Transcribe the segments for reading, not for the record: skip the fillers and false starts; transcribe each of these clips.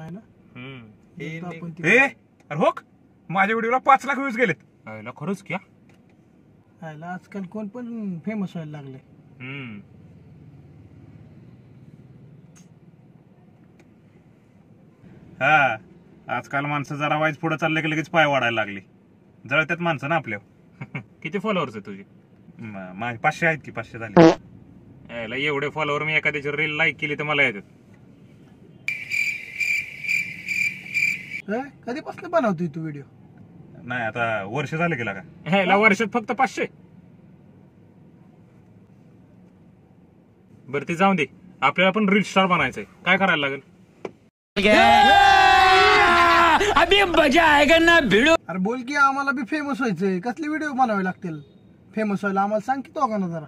आहे ना. अरे हो, माझ्या व्हिडिओला 5 लाख व्ह्यूज गेलेत. खरंच क्या? आजकाल कोण पण फेमस व्हायला लागले. हा, आजकाल माणसं जरा वाईज पुढे चालले की लगेच पाय वाढायला लागली. जळत्यात माणसं ना आपल्या. किती फॉलोअर्स आहे तुझे? माझे 500 आहेत की. 500 झाले. एवढे फॉलोअर मी एखाद्याची रील लाईक केली तर मला येतात. कधीपासून बनवतोय तू व्हिडिओ? नाही, आता वर्ष झालं गेला का. ह्याला वर्षात फक्त 500. बरं ते जाऊन दे, आपल्याला पण रील स्टार बनायचंय. काय करायला लागेल? अभी मजा आएगा ना भिडो. अरे बोल की, आम्हाला बी फेमस व्हायचंय. कसले व्हिडिओ बनवावे लागतील फेमस व्हायला? आम्हाला सांग की तो का ना जरा.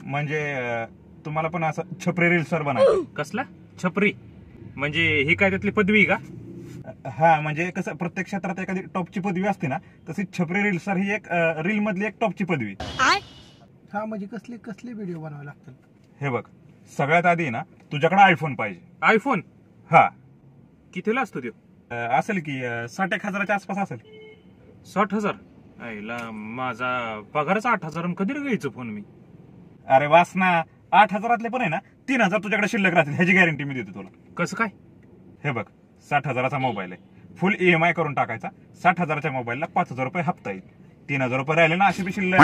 म्हणजे तुम्हाला पण असं छपरी रील स्टार बनायचं. कसला छपरी? म्हणजे ही काय त्यातली पदवी का? हा, म्हणजे कसं प्रत्येक क्षेत्रात एखादी टॉपची पदवी असते ना, तशी छपरी रील स्टार ही एक रील मधली एक टॉपची पदवी. हा, म्हणजे कसले व्हिडिओ बनवावे लागतील? हे बघ, सगळ्यात आधी ना तुझ्याकडे आयफोन पाहिजे. आयफोन? हा. कितीला असतो तो? असेल की 60,000-1,000च्या आसपास असेल. 60,000? आईला, माझा पगारच 8,000. कधी घ्यायचं फोन मी? अरे वास ना, 8,000तले पण आहे ना 3,000 तुझ्याकडे शिल्लक राहतील, ह्याची गॅरंटी मी देतो तुला. कसं काय? हे बघ, 60,000चा मोबाईल आहे, फुल EMI करून टाकायचा. 60,000च्या मोबाईलला 5,000 रुपये हप्ता येईल. 3,000 रुपये राहिले ना अशी बी शिल्लक.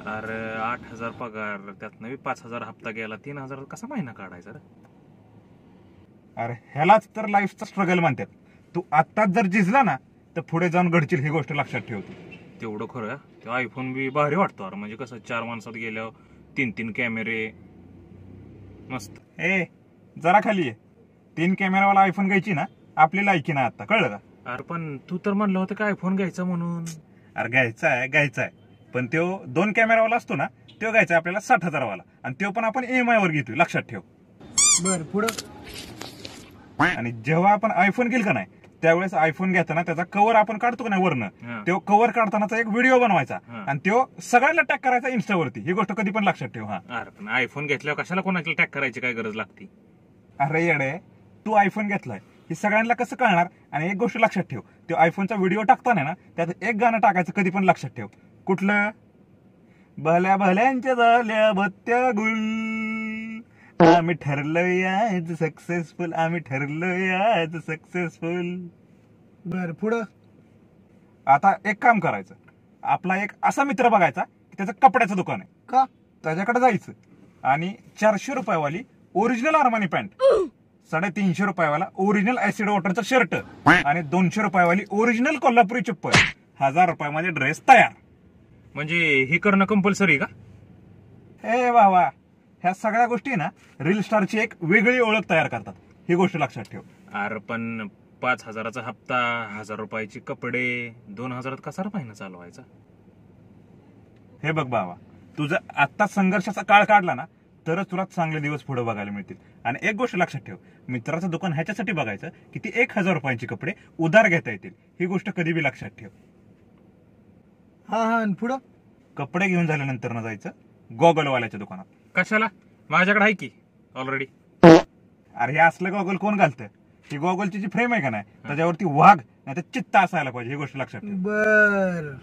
अरे 8,000 पगार, त्यातनं 5,000 हप्ता गेला. 3,000 कसा महिना काढायचा रे? अरे ह्यालाच तर लाईफचा स्ट्रगल म्हणतात. तू आत्ताच जर जिजला ना तर पुढे जाऊन घडतील, ही गोष्ट लक्षात ठेवतो. तेवढं खरं. ते आयफोन बी भारी वाटतो. अरे म्हणजे कसं 4 माणसात गेल्यावर 3 कॅमेरे मस्त. जरा खाली आहे. 3 कॅमेरावाला आयफोन घ्यायची ना आपली लायकी ना. आता कळलं का? अरे पण तू तर म्हणलं होतं का आयफोन घ्यायचा म्हणून. अरे घ्यायचा आहे, पण तो 2 कॅमेरावाला असतो ना, तो घ्यायचा आपल्याला 60,000वाला. आणि तो पण आपण EMI वर घेतोय, लक्षात ठेव. बर, पुढं. आणि जेव्हा आपण आयफोन घेईल का नाही, त्यावेळेस आयफोन घेताना त्याचा कव्हर आपण काढतो का नाही वरनं, तो कव्हर काढतानाचा एक व्हिडिओ बनवायचा आणि तो सगळ्यांना टॅग करायचा इन्स्टावरती. ही गोष्ट कधी पण लक्षात ठेव. हा. अरे पण आयफोन घेतल्यावर कशाला कोणाला टॅग करायची काय गरज लागते? अरे येडे, तू आयफोन घेतलाय हे सगळ्यांना कसं कळणार? आणि एक गोष्ट लक्षात ठेव, तो आयफोनचा व्हिडिओ टाकताना ना त्यात एक गाणं टाकायचं कधी पण, लक्षात ठेव. कुठलं? भल्या भल्यांच्या झाल्या भत्त्या गुल, आम्ही ठरलोय आज सक्सेसफुल, आम्ही ठरलोय आज सक्सेसफुल. बर, पुढं. आता एक काम करायचं, आपला एक असा मित्र बघायचा की त्याचं कपड्याचं दुकान आहे का, त्याच्याकडे जायचं आणि 400 रुपयावाली ओरिजिनल अरमानी पॅन्ट, 350 रुपयावाला ओरिजिनल ऍसिड वॉटरचं शर्ट आणि 200 रुपयावाली ओरिजिनल कोल्हापुरी चप्पल, 1000 रुपयामध्ये ड्रेस तयार. म्हणजे हे करणं कंपल्सरी का? हे वा, ह्या सगळ्या गोष्टी ना रील स्टारची एक वेगळी ओळख तयार करतात, ही गोष्ट लक्षात ठेव. अरे पण 5,000चा हप्ता, 1000 रुपयाचे कपडे, 2,000 कसा महिना चालवायचा? हे बघ बाबा, तुझा आत्ता संघर्षाचा काळ काढला ना तरच तुला चांगले दिवस पुढे बघायला मिळतील. आणि एक गोष्ट लक्षात ठेव, मित्राचं दुकान ह्याच्यासाठी बघायचं की ती 1,000 रुपयांची कपडे उधार घेता येतील, ही गोष्ट कधी बी लक्षात ठेव. हा, पुढं. कपडे घेऊन झाल्यानंतर ना जायचं गॉगलवाल्याच्या दुकानात. कशाला? माझ्याकडे आहे की ऑलरेडी. अरे हे असलं गॉगल कोण घालतं? ही गॉगलची जी फ्रेम आहे का नाही त्याच्यावरती वाघ नाही तर चित्ता असायला पाहिजे, ही गोष्ट लक्षात ठेव. बर.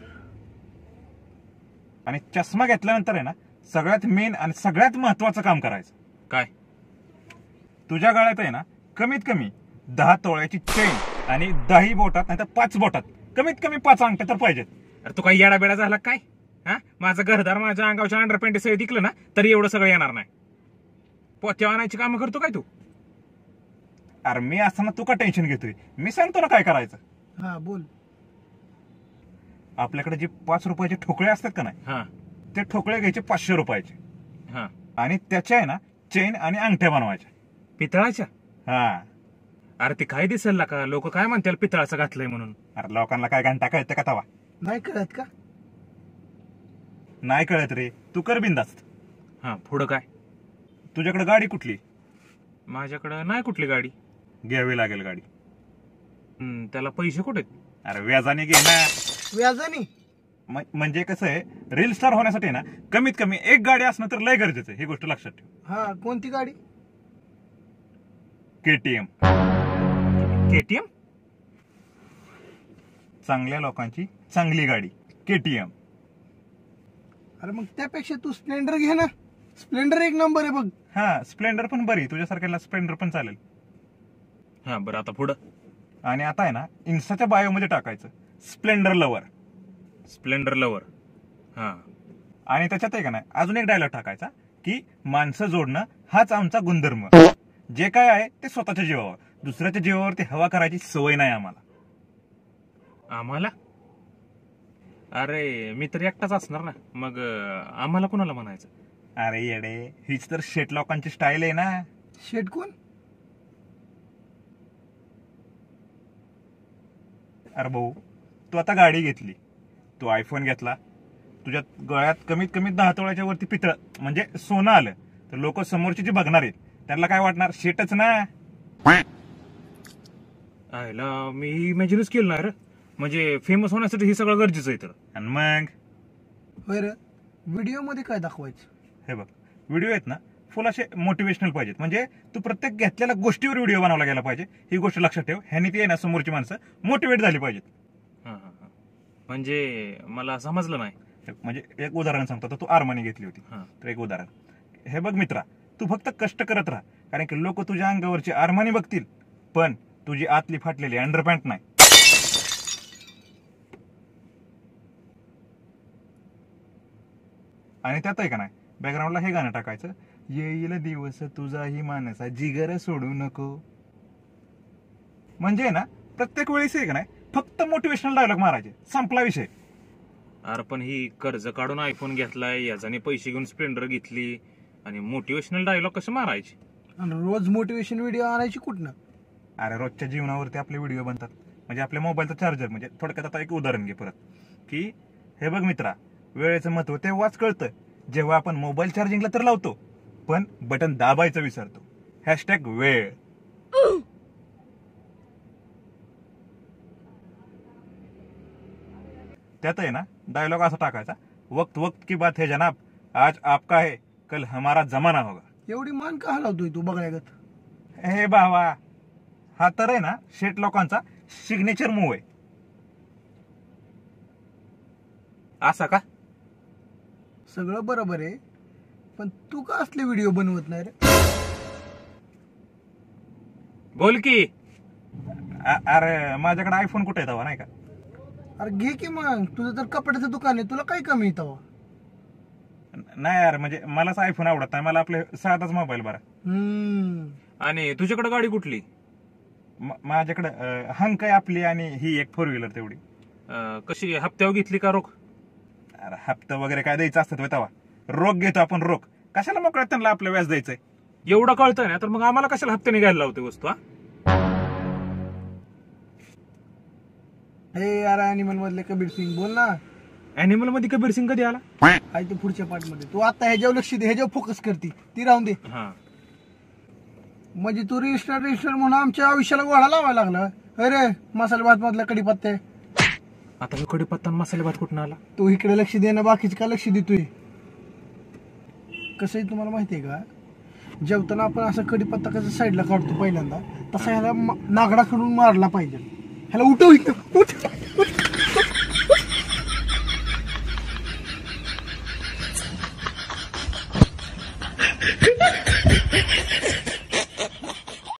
आणि चष्मा घेतल्यानंतर आहे ना सगळ्यात मेन आणि सगळ्यात महत्वाचं काम करायचं. काय? तुझ्या गळ्यात आहे ना कमीत कमी 10 तोळ्याची चेन आणि 10 बोटात नाही तर 5 बोटात कमीत कमी 5 अंगठे तर पाहिजेत. अरे तू काही येडा बेडा झाला काय? हा, माझं घरदार माझ्या अंगावच्या अंडरपॅन्ट सगळं दिकलं ना तरी एवढं सगळं येणार नाही. पोत्या आणायची कामं करतो काय तू? अरे मी असताना तू का टेन्शन घेतोय? मी सांगतो ना काय करायचं. हा, बोल. आपल्याकडे जे 5 रुपयाचे ठोकळे असतात का नाही, ते ठोकळे घ्यायचे 500 रुपयाचे आणि त्याच्या आहे ना चेन आणि अंगठ्या बनवायच्या पितळाच्या. हा. अरे ते काय दिसेल का? लोक काय म्हणतील पितळाचं घातलंय म्हणून. अरे लोकांना काय घंटा कळतं का तवा? नाही कळत का? नाही कळत रे, तू कर बिंदास्त. हा, पुढं काय? तुझ्याकडे गाडी कुठली? माझ्याकडे नाही कुठली गाडी. घ्यावी लागेल गाडी. त्याला पैसे कुठे? अरे व्याजाने घे ना. व्याजाने? म्हणजे कसं आहे, रील स्टार होण्यासाठी ना कमीत कमी एक गाडी असणं तर लय गरजेचं आहे, ही गोष्ट लक्षात ठेव. हा, कोणती गाडी? KTM. KTM? चांगल्या लोकांची चांगली गाडी KTM. अरे मग त्यापेक्षा तू स्प्लेंडर घे ना. स्प्लेंडर एक नंबर आहे बघ. हा स्प्लेंडर पण बरी, तुझ्यासारख्याला स्प्लेंडर पण चालेल. हा बरं, आता पुढं. आणि आता आहे ना इन्स्टाच्या बायोमध्ये टाकायचं स्प्लेंडर लवर. Splendor lover. हा. आणि त्याच्यात आहे का नाही अजून एक डायलॉग टाकायचा की माणसं जोडणं हाच आमचा गुणधर्म. जे काय आहे ते स्वतःच्या जीवावर, दुसऱ्याच्या जीवावरती हवा करायची सवय नाही आम्हाला. आम्हाला? अरे मी तर एकटाच असणार ना, मग आम्हाला कोणाला म्हणायचं? अरे येडे, हीच तर शेट लोकांची स्टाईल आहे ना. शेट कोण? अरे भाऊ, तू आता गाडी घेतली, तू आयफोन घेतला, तुझ्या गळ्यात कमीत कमी 10 तोळ्याच्या वरती पितळ म्हणजे सोनं आलं, तर लोक समोरची जी बघणार आहेत त्यांना काय वाटणार? शेटच ना. आयला मी इमॅजिनच केलं नाही रे. म्हणजे फेमस होण्यासाठी हे सगळं गरजेचं आहे तर. आणि मग होय रे. व्हिडिओ मध्ये काय दाखवायचं? हे बघ, व्हिडिओ आहेत ना फुल असे मोटिवेशनल पाहिजेत. म्हणजे तू प्रत्येक घेतलेल्या गोष्टीवर व्हिडिओ बनवला गेला पाहिजे. ही गोष्ट लक्षात ठेव. ह्यानी ती आहे ना समोरची माणसं मोटिवेट झाली पाहिजेत. म्हणजे मला समजलं नाही. म्हणजे एक उदाहरण सांगतो, तर तू आर्मानी घेतली होती, तर एक उदाहरण. हे बघ मित्रा, तू फक्त कष्ट करत राहा, कारण की लोक तुझ्या अंगावरची आर्मानी बघतील, पण तुझी आतली फाटलेली अंडरपॅन्ट नाही. आणि त्यात आहे का नाही बॅकग्राऊंडला हे गाणं टाकायचं, येईल दिवस तुझाही मानसा जिगर सोडू नको. म्हणजे ना प्रत्येक वेळेस आहे का नाही फक्त मोटिवेशनल डायलॉग मारायचे, संपला विषय. अरे पण ही कर्ज काढून आयफोन घेतलाय, याच्याने पैसे घेऊन स्प्लेंडर घेतली, आणि मोटिवेशनल डायलॉग कसे मारायचे? आणि रोज मोटिवेशन व्हिडिओ आणायची कुठनं? अरे रोजच्या जीवनावरती आपले व्हिडिओ बनतात. म्हणजे आपल्या मोबाईलचा चार्जर, म्हणजे थोडक्यात आता एक उदाहरण घे परत, की हे बघ मित्रा, वेळेचं महत्व तेव्हाच कळतं जेव्हा आपण मोबाईल चार्जिंगला तर लावतो, पण बटन दाबायचं विसरतो. हॅशटॅग वेळ. त्यात आहे ना डायलॉग असा टाकायचा, वक्त वक्त की बात है जनाब, आज आपका है कल हमारा जमाना होगा. एवढी मान का हलवतोय तू बघण्यागत? हे बाबा, हा तर आहे ना शेट लोकांचा सिग्नेचर मूव आहे. असा का? सगळं बरोबर आहे, पण तू का असले व्हिडिओ बनवत नाही रे? बोल की. अरे माझ्याकडे आयफोन कुठे येतावा नाही का? अरे घे की मग, तुझं तर कपड्याचं दुकान आहे, तुला काय कमी येतं? नाही यार, म्हणजे मलाच आयफोन आवडत नाही, मला आपले साधाच मोबाईल बरा. आणि तुझ्याकडे गाडी कुठली? माझ्याकडे हंक आहे आपली, आणि ही एक 4 व्हीलर तेवढी. कशी, हप्त्यावर घेतली का रोख? अरे हप्ता वगैरे काय द्यायचं असतात तेव्हा, रोख घेतो आपण रोख. कशाला मोकळ्यात त्यांना आपलं व्याज द्यायचंय? एवढं कळतं ना, तर मग आम्हाला कशाला हप्त्याने घ्यायला लावते वस्तू? हे यार अॅनिमल मधले कबीर सिंग बोल ना. अॅनिमल मध्ये कबीर सिंग कधी आला? आहे ते पुढच्या पार्ट मध्ये. तू आता ह्याच्यावर लक्ष दे, ह्याच्यावर फोकस करते, ती राहून दे. म्हणजे तू रजिस्टर म्हणून आमच्या आयुष्याला गोळा लावायला लागला. अरे मसाले भात मधला कडीपत्ता. आता मी कडीपत्ता मसाले भात कुठून आला? तू इकडे लक्ष दे ना, बाकीचे का लक्ष देतोय? कसं आहे तुम्हाला माहितीये का, जेवताना आपण असं कडीपत्ता कसं साईडला काढतो पहिल्यांदा, तसा ह्याला नागडाकडून मारला पाहिजे. ह्याला उठव इथं, उठ.